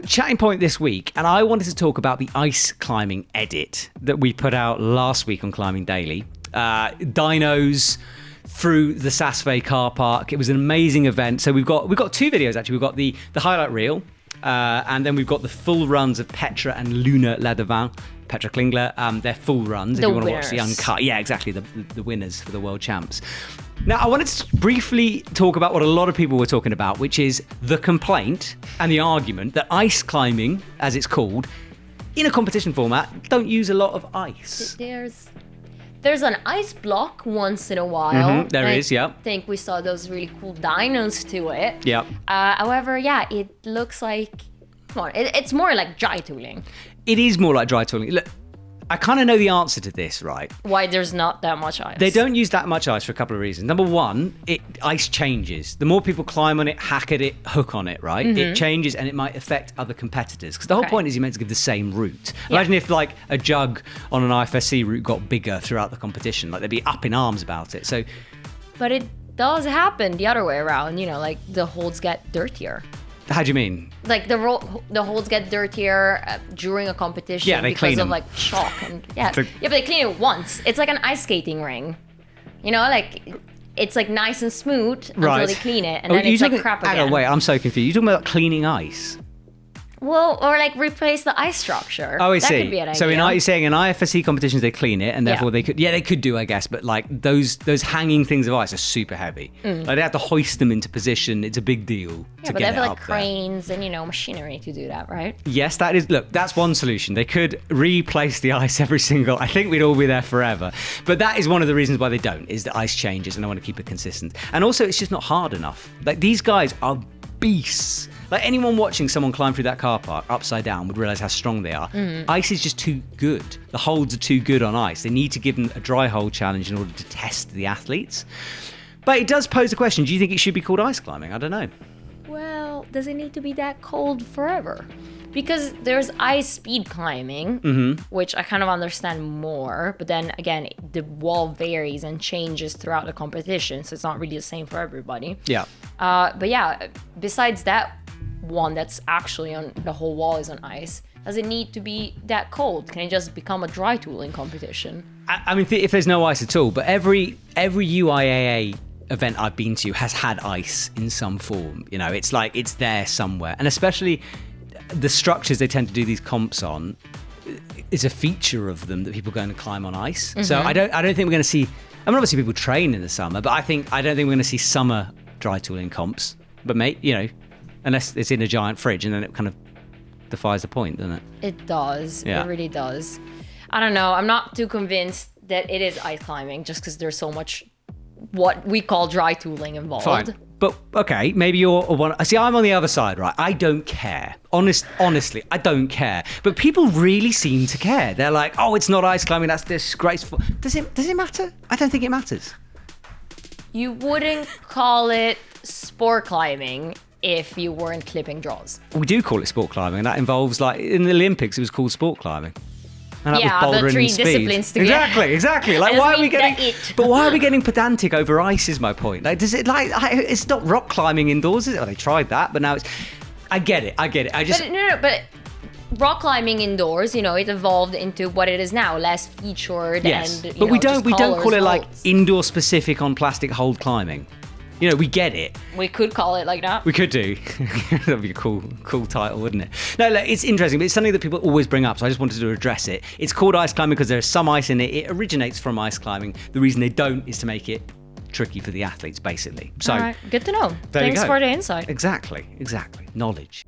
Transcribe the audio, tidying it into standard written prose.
chatting point this week, and I wanted to talk about the ice climbing edit that we put out last week on Climbing Daily. Dinos through the Saas car park. It was an amazing event. So we've got 2 videos actually. We've got the highlight reel, and then we've got the full runs of Petra and Luna Ledevin. Petra Klingler, their full runs. If you want to watch the uncut. Yeah, exactly. The winners for the world champs. Now, I wanted to briefly talk about what a lot of people were talking about, which is the complaint and the argument that ice climbing, as it's called, in a competition format, don't use a lot of ice. There's an ice block once in a while. There is, yeah. I think we saw those really cool dinos to it. Yeah. However, yeah, it looks like, come on, it's more like dry tooling. It is more like dry tooling. Look, I kind of know the answer to this, right? Why there's not that much ice. They don't use that much ice for a couple of reasons. Number one, ice changes. The more people climb on it, hack at it, hook on it, right? It changes and it might affect other competitors. Because the whole point is you're meant to give the same route. Imagine if like a jug on an IFSC route got bigger throughout the competition. Like they'd be up in arms about it. So, but it does happen the other way around. You know, like the holds get dirtier. How do you mean? Like the holds get dirtier during a competition they because clean of them. like chalk and but they clean it once. It's like an ice skating ring, you know, like it's like nice and smooth until they clean it, and then it's like crap again. Hang on, wait, I'm so confused. You're talking about cleaning ice? Well, or like replace the ice structure. Oh, I that see. Could be an idea. So you're saying in IFSC competitions they clean it, and therefore they could do, I guess, but like those hanging things of ice are super heavy. Like they have to hoist them into position. It's a big deal to but get they have it like up cranes and machinery to do that, right? Yes, that is. Look, that's one solution. They could replace the ice every single. I think we'd all be there forever. But that is one of the reasons why they don't. Is the ice changes, and I want to keep it consistent. And also, it's just not hard enough. Like these guys are beasts. Like anyone watching someone climb through that car park upside down would realize how strong they are. Ice is just too good. The holds are too good on ice. They need to give them a dry hold challenge in order to test the athletes. But it does pose a question. Do you think it should be called ice climbing? I don't know. Well, does it need to be that cold forever? Because there's ice speed climbing, which I kind of understand more. But then again, the wall varies and changes throughout the competition. So it's not really the same for everybody. Yeah. But yeah, besides that one that's actually on the whole wall is on ice, does it need to be that cold? Can it just become a dry tooling competition? I mean, if there's no ice at all, but every UIAA event I've been to has had ice in some form. You know, it's like it's there somewhere. And especially the structures they tend to do these comps on is a feature of them that people go and climb on ice. So I don't think we're going to see. I mean, obviously people train in the summer, but I don't think we're going to see summer dry tooling comps. But unless it's in a giant fridge, and then it kind of defies the point, doesn't it? It does. Yeah. It really does. I don't know. I'm not too convinced that it is ice climbing just because there's so much what we call dry tooling involved. Fine. But, okay, maybe you're one... See, I'm on the other side, right? I don't care. Honestly, I don't care. But people really seem to care. They're like, oh, it's not ice climbing, that's disgraceful. Does it matter? I don't think it matters. You wouldn't call it sport climbing if you weren't clipping draws. We do call it sport climbing, and that involves, like, in the Olympics, it was called sport climbing. And that was the bouldering three and speed. disciplines together. Exactly. Like, why are we getting? But why are we getting pedantic over ice? Is my point. Like, it's not rock climbing indoors, is it? Well, they tried that, but now it's. I get it. I just. But rock climbing indoors, it evolved into what it is now, less featured. Yes, and but we don't call it like holds. indoor specific on plastic hold climbing. We get it. We could call it like that. We could do. That'd be a cool title, wouldn't it? No, look, it's interesting, but it's something that people always bring up, so I just wanted to address it. It's called ice climbing because there's some ice in it. It originates from ice climbing. The reason they don't is to make it tricky for the athletes, basically. So, all right, good to know. There you Thanks go. for the insight. Exactly. Knowledge.